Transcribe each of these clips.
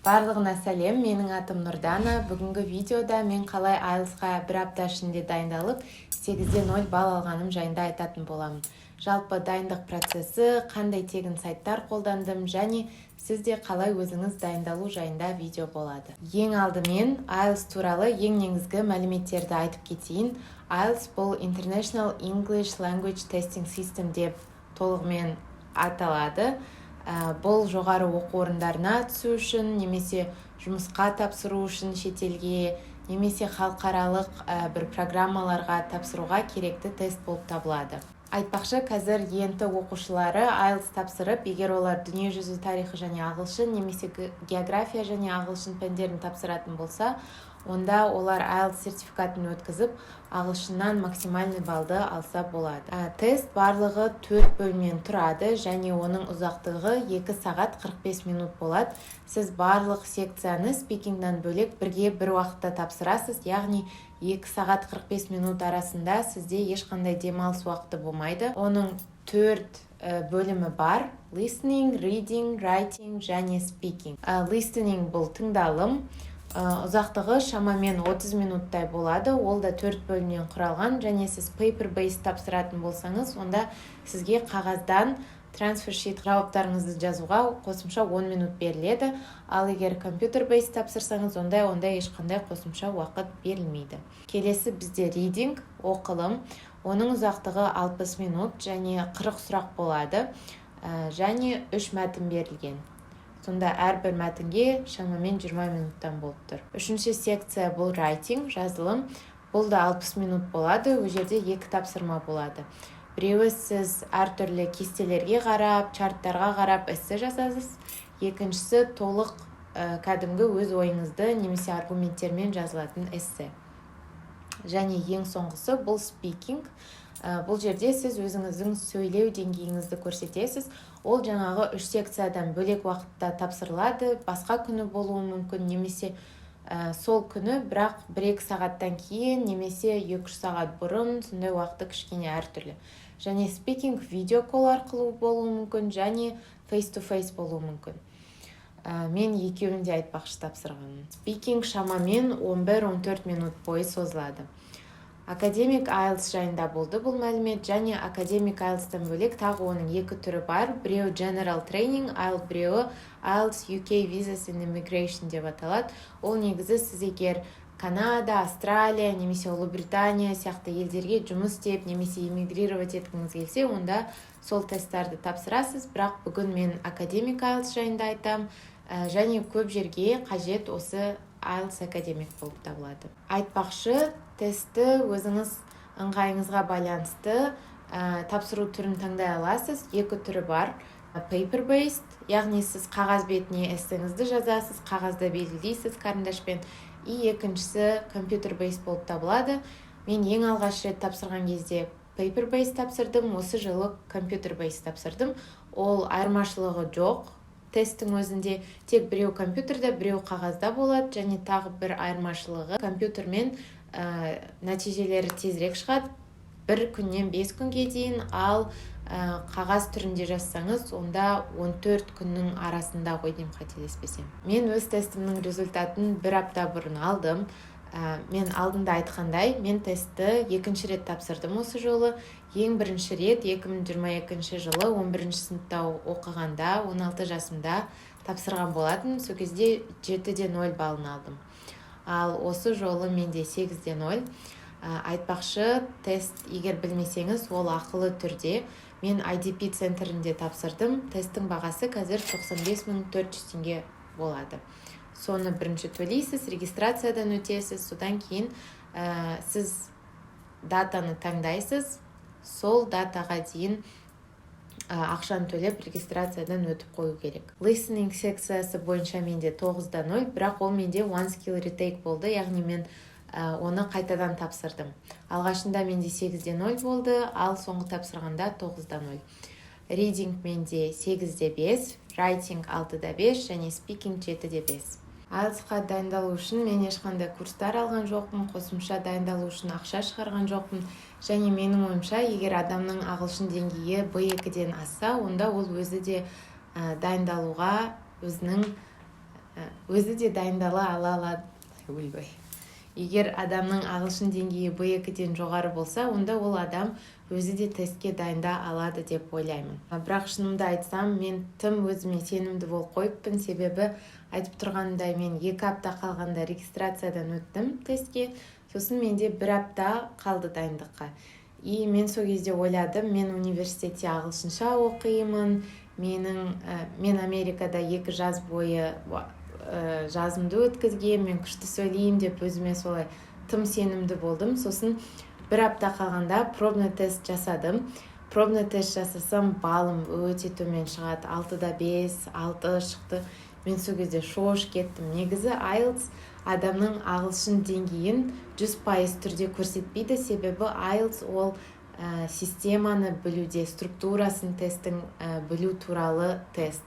Барлығына сәлем, менің атым Нұрдана. Бүгінгі видеода мен қалай IELTS-ға бір апта ішінде дайындалып, 8-ден 0 балл алғаным жайында айтатын боламын. Жалпы дайындық процесі, қандай тегін сайттар қолдандым, және сізде қалай өзіңіз дайындалу жайында видео болады. Ең алдымен IELTS туралы ең негізгі мәліметтерді айтып кетейін. IELTS бұл International English Language Testing System деп толығымен аталады. Бұл жоғары оқу орындарына түсу үшін, немесе жұмысқа тапсыру үшін шетелге, немесе халықаралық бір программаларға тапсыруға керекті тест болып табылады. Айтпақшы, қазір енді оқушылары IELTS тапсырып, егер олар дүниежүзі тарихы және ағылшын, немесе география және ағылшын пәндерін тапсыратын болса, онда олар IELTS сертификатын өткізіп, ағылшыннан максимальный балды алса болады. Тест барлығы 4 бөлімнен тұрады, және оның ұзақтығы 2 сағат 45 минут болады. Сіз барлық секцияны спикингнан бөлек бірге бір уақытта тапсырасыз, яғни 2 сағат 45 минут арасында сізде ешқандай демалыс уақыты болмайды. Оның 4 бөлімі бар: listening, reading, writing және speaking. Listening бұл тыңдалым. Ұзақтығы шамамен 30 минуттай болады. Ол да 4 бөлімнен құралған, және сіз paper-based тапсыратын болсаңыз, онда сізге қағаздан transfer sheet жауаптарыңызды жазуға қосымша 10 минут беріледі. Ал егер computer-based тапсырсаңыз, онда ешқандай қосымша уақыт берілмейді. Келесі бізде reading, оқылым. Оның ұзақтығы 60 минут және 40 сұрақ болады, және 3 мәтін берілген. Сонда әрбір мәтінге шамамен 20 минуттан болып тұр. Үшінші секция бұл writing, жазылым. Бұл да 60 минут болады, ол жерде 2 тапсырма болады. Біреуі сіз әртүрлі кестелерге қарап, чарттарға қарап эссе жазасыз. Екіншісі толық кәдімгі өз ойыңызды немесе аргументтермен жазылатын эссе. Және ең соңғысы бұл speaking. Бұл жерде сіз өзіңіздің сөйлеу деңгейіңізді көрсетесіз. Ол жаңағы 3 секциядан бөлек уақытта тапсырылады, басқа күні болуы мүмкін, немесе сол күні, бірақ 1-2 сағаттан кейін, немесе 2-3 сағат бұрын, сондай уақыты кішкене әртүрлі. Және speaking видеокол арқылы болуы мүмкін, және face-to-face болуы мүмкін. Мен екеуін де айтпақшы тапсырғанмын. Speaking шамамен 11-14 минут бойы созылады. Академик IELTS жайында болды бұл мәлімет, және академик IELTS-тан бөлек тағы оның 2 түрі бар. Біреуі General Training, біреуі IELTS UK Visas and Immigration деп аталады. Ол негізі сіз егер Канада, Австралия, немесе Ұлыбритания сияқты елдерге жұмыс істеп, немесе эмигрировать еткіңіз келсе, онда сол тесттарды тапсырасыз. Бірақ бүгін мен академик IELTS жайында айтам, және көп жерге қажет осы IELTS академик болып табылады. Айтпақшы, тестті өзіңіз ыңғайыңызға байланысты тапсыру түрін таңдай аласыз. 2 түрі бар. Paper-based, яғни сіз қағаз бетіне эссеңізді жазасыз, қағазда белгілейсіз карандашпен. Екіншісі computer-based болып табылады. Мен ең алғаш рет тапсырған кезде paper-based тапсырдым, осы жылы computer-based тапсырдым. Ол айырмашылығы жоқ. Тесттің өзінде тек біреу компьютерде, біреу қағазда болады, және тағы бір айырмашылығы компьютермен нәтижелері тезірек шығады. 1 күннен 5 күнге дейін, ал қағаз түрінде жазсаңыз, онда 14 күннің арасында ғой деймін, қателеспесем. Мен өз тестімнің результатын 1 апта бұрын алдым. Мен алдында айтқандай, мен тестті 2-ші рет тапсырдым осы жолы. Ең бірінші рет 2022 жылы 11-ші сыныпта оқығанда, 16 жасымда тапсырған болатын. Сол кезде 7-ден 0 балын алдым. Ал осы жолы менде 8-ден 0. Айтпақшы, тест, егер білмесеңіз, ол ақылы түрде. Мен IDP центрінде тапсырдым. Тесттің бағасы қазір 95.400 теңге болады. Соны бірінші төлейсіз, регистрациядан өтесіз, содан кейін сіз датаны таңдайсыз, сол датаға дейін ақшаны төлеп регистрациядан өтіп қою керек. Listening секциясы бойынша менде 9-дан 0, бірақ ол менде one skill retake болды, яғни мен оны қайтадан тапсырдым. Алғашында менде 8-ден 0 болды, ал соңғы тапсырғанда 9-дан 0. Reading менде 8-де 5, writing 6-да 5, және speaking 7-де 5. IELTS-қа дайындалу үшін мен ешқандай курстар алған жоқпын, қосымша дайындалу үшін ақша шығарған жоқпын, және менің ойымша, егер адамның ағылшын деңгейі B2-ден асса, онда ол өзі де дайындалуға өзінің өзі де дайындала алады. Ойбай. Егер адамның ағылшын деңгейі B2-ден жоғары болса, онда ол адам өзі де тестке дайында алады деп ойлаймын. Бірақ шынымды айтсам, мен тым өзіме сенімді болып қойыппын, себебі айтып тұрғандай мен 2 апта қалғанда регистрациядан өттім тестке, сосын менде 1 апта қалды дайындыққа. И мен сол кезде ойладым, мен университетте ағылшынша оқимын, мен Америкада 2 жаз бойы жазымды өткізген, мен күшті сөйлеймін деп өзіме солай тым сенімді болдым. Сосын 1 апта қалғанда пробный тест жасадым. Пробный тест жасасам, балым өте төмен шығады. 6-да 5, 6 шықты. Мен сол кезде шош кеттім. Негізі IELTS адамның ағылшын деңгейін 100% түрде көрсетпейді, себебі IELTS ол системаны білуде, структурасын тесттің білу туралы тест.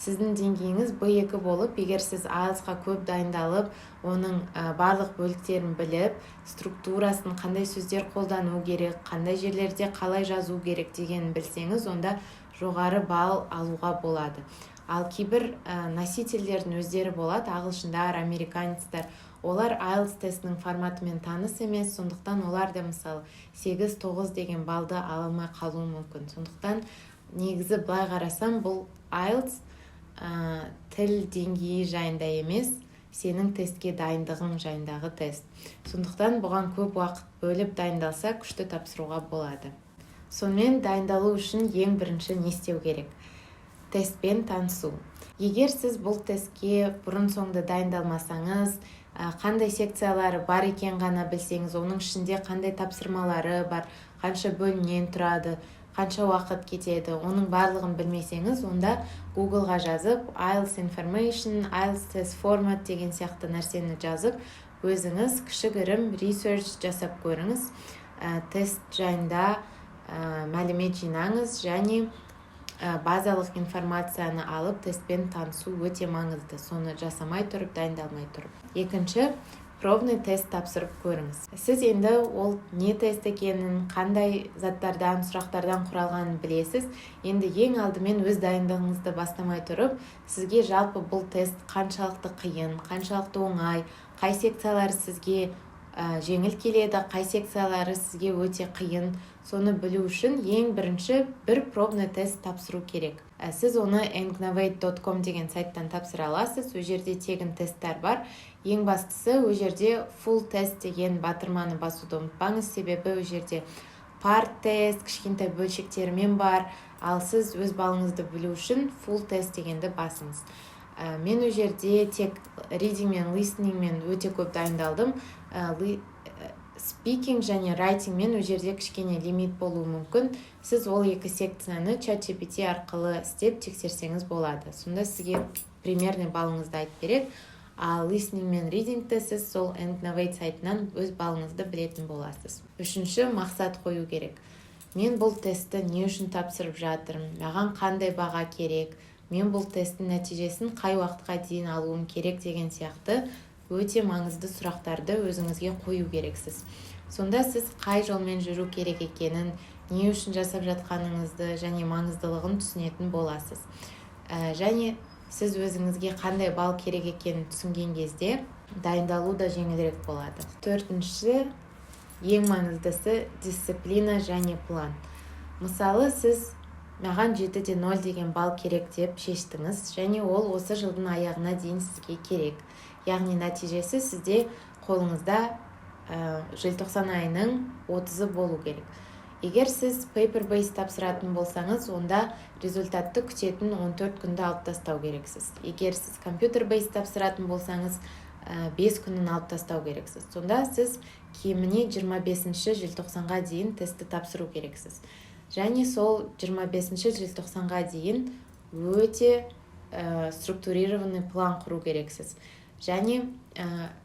Сіздің деңгейіңіз B2 болып, егер сіз IELTS-қа көп дайындалып, оның барлық бөліктерін біліп, структурасын, қандай сөздер қолдану керек, қандай жерлерде қалай жазу керек дегенін білсеңіз, онда жоғары балл алуға болады. Ал кейбір носительдердің өздері болады, ағылшындар, американецтер, олар IELTS тестінің форматымен таныс емес, сондықтан олар да мысалы 8-9 деген балды ала алмай қалуы мүмкін. Сондықтан негізі былай қарасам, бұл IELTS тіл деңгейі жайында емес, сенің тестке дайындығың жайындағы тест. Сондықтан бұған көп уақыт бөліп дайындалса, күшті тапсыруға болады. Сонымен дайындалу үшін ең бірінші не істеу керек? Тестпен танысу. Егер сіз бұл тестке бұрын соңды дайындалмасаңыз, қандай секциялары бар екен ғана білсеңіз, оның ішінде қандай тапсырмалары бар, қанша бөлімнен тұрады, қанша уақыт кетеді, оның барлығын білмесеңіз, онда Google-ға жазып, IELTS Information, IELTS Test Format деген сияқты нәрсені жазып, өзіңіз кішігірім research жасап көріңіз, тест жайында мәлімет жинаңыз, және базалық информацияны алып, тестпен танысу өте маңызды. Соны жасамай тұрып, дайындалмай тұрып. Екінші, пробный тест тапсырып көріңіз. Сіз енді ол не тест екенін, қандай заттардан, сұрақтардан құралғанын білесіз. Енді ең алдымен өз дайындығыңызды бастамай тұрып, сізге жалпы бұл тест қаншалықты қиын, қаншалықты оңай, қай секциялары сізге жеңіл келеді, қай секциялары сізге өте қиын, соны білу үшін ең бірінші бір пробный тест тапсыру керек. Сіз оны engnovate.com деген сайттан тапсыра аласыз, ол жерде тегін тесттер бар. Ең бастысы, ол жерде full тест деген батырманы басуды ұмытпаңыз, себебі ол жерде part тест, кішкентай бөлшектерімен бар, ал сіз өз балыңызды білу үшін full тест дегенді басыңыз. Мен ол жерде тек reading мен listening мен өте көп дайындалдым. Speaking және writing мен ол жерде кішкене лимит болуы мүмкін. Сіз ол екі секцияны ChatGPT арқылы істеп тексерсеңіз болады. Сонда сізге примерный балыңызды айтып береді. Ал listening мен readingті сіз сол Engnovate сайтынан өз балыңызды білетін боласыз. Үшінші, мақсат қою керек. Мен бұл тестті не үшін тапсырып жатырмын? Маған қандай баға керек? Мен бұл тесттің нәтижесін қай уақытқа дейін алуым керек деген сияқты өте маңызды сұрақтарды өзіңізге қою керексіз. Сонда сіз қай жолмен жүру керек екенін, не үшін жасап жатқаныңызды және маңыздылығын түсінетін боласыз. Және сіз өзіңізге қандай балл керек екенін түсінген кезде дайындалу да жеңілірек болады. Төртінші, ең маңыздысы дисциплина және план. Мысалы, сіз маған 7-де 0 деген балл керек деп шештіңіз, және ол осы жылдың аяғына дейін сізге керек. Яғни нәтижесі сізде қолыңызда желтоқсан айының 30-ы болу керек. Егер сіз paper-based тапсыратын болсаңыз, онда результатты күтетін 14 күнді алып тастау керексіз. Егер сіз компьютер-based тапсыратын болсаңыз, 5 күнін алып тастау керексіз. Сонда сіз кеміне 25 желтоқсанға дейін тестті тапсыру керексіз. Және сол 25 желтоқсанға дейін өте структурированный план құру керексіз. Және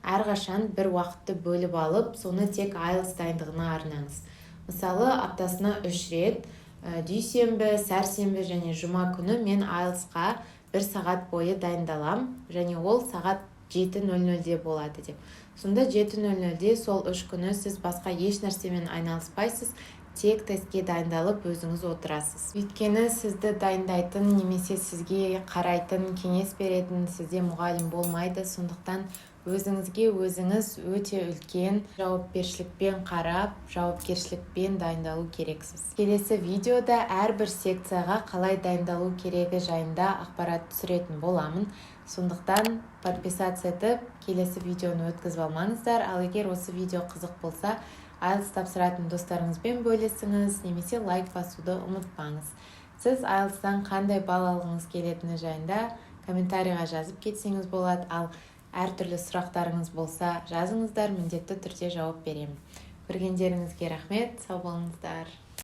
әрқашан бір уақытты бөліп алып, соны тек IELTS дайындығына арнаңыз. Мысалы, аптасына 3 рет, дүйсенбі, сәрсенбі және жұма күні мен IELTS-қа 1 сағат бойы дайындалам, және ол сағат 7:00-де болады деп. Сонда 7:00-де сол 3 күні сіз басқа еш нәрсемен айналыспайсыз, тек тестке дайындалып өзіңіз отырасыз. Өйткені сізді дайындайтын немесе сізге қарайтын, кеңес беретін сізде мұғалім болмайды. Сондықтан өзіңізге өзіңіз өте үлкен жауапкершілікпен қарап, жауапкершілікпен дайындалу керексіз. Келесі видеода әрбір секцияға қалай дайындалу керегі жайында ақпарат түсіретін боламын. Сондықтан подписаться етіп, келесі видеоны өткізіп алмаңыздар. Ал егер осы видео қызық болса, IELTS тапсыратын достарыңызбен бөлесіңіз, немесе лайк басуды ұмытпаңыз. Сіз IELTS-тан қандай балл алғыңыз келетіні жайында комментарийға жазып кетсеңіз болады, ал әртүрлі сұрақтарыңыз болса жазыңыздар, міндетті түрде жауап беремін. Көргендеріңізге рахмет, сау болыңыздар.